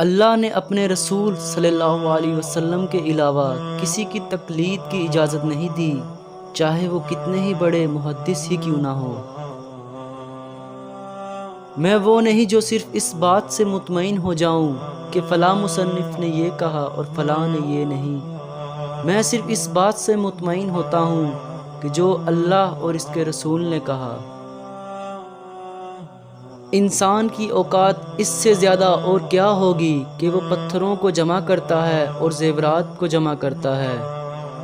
اللہ نے اپنے رسول صلی اللہ علیہ وسلم کے علاوہ کسی کی تقلید کی اجازت نہیں دی، چاہے وہ کتنے ہی بڑے محدث ہی کیوں نہ ہو۔ میں وہ نہیں جو صرف اس بات سے مطمئن ہو جاؤں کہ فلاں مصنف نے یہ کہا اور فلاں نے یہ نہیں۔ میں صرف اس بات سے مطمئن ہوتا ہوں کہ جو اللہ اور اس کے رسول نے کہا۔ انسان کی اوقات اس سے زیادہ اور کیا ہوگی کہ وہ پتھروں کو جمع کرتا ہے اور زیورات کو جمع کرتا ہے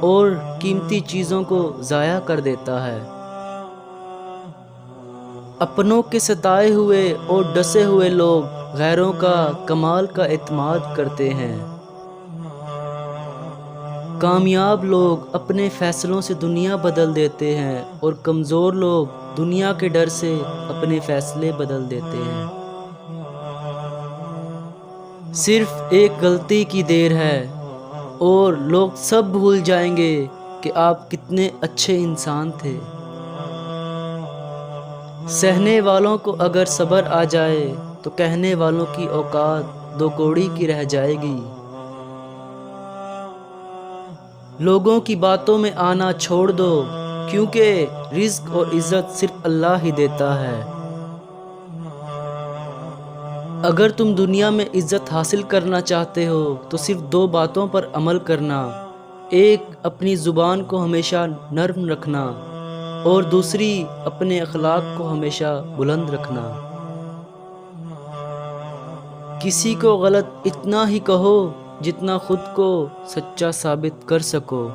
اور قیمتی چیزوں کو ضائع کر دیتا ہے۔ اپنوں کے ستائے ہوئے اور ڈسے ہوئے لوگ غیروں کا کمال کا اعتماد کرتے ہیں۔ کامیاب لوگ اپنے فیصلوں سے دنیا بدل دیتے ہیں اور کمزور لوگ دنیا کے ڈر سے اپنے فیصلے بدل دیتے ہیں۔ صرف ایک غلطی کی دیر ہے اور لوگ سب بھول جائیں گے کہ آپ کتنے اچھے انسان تھے۔ سہنے والوں کو اگر صبر آ جائے تو کہنے والوں کی اوقات دو کوڑی کی رہ جائے گی۔ لوگوں کی باتوں میں آنا چھوڑ دو، کیونکہ رزق اور عزت صرف اللہ ہی دیتا ہے۔ اگر تم دنیا میں عزت حاصل کرنا چاہتے ہو تو صرف دو باتوں پر عمل کرنا، ایک اپنی زبان کو ہمیشہ نرم رکھنا اور دوسری اپنے اخلاق کو ہمیشہ بلند رکھنا۔ کسی کو غلط اتنا ہی کہو جتنا خود کو سچا ثابت کر سکو۔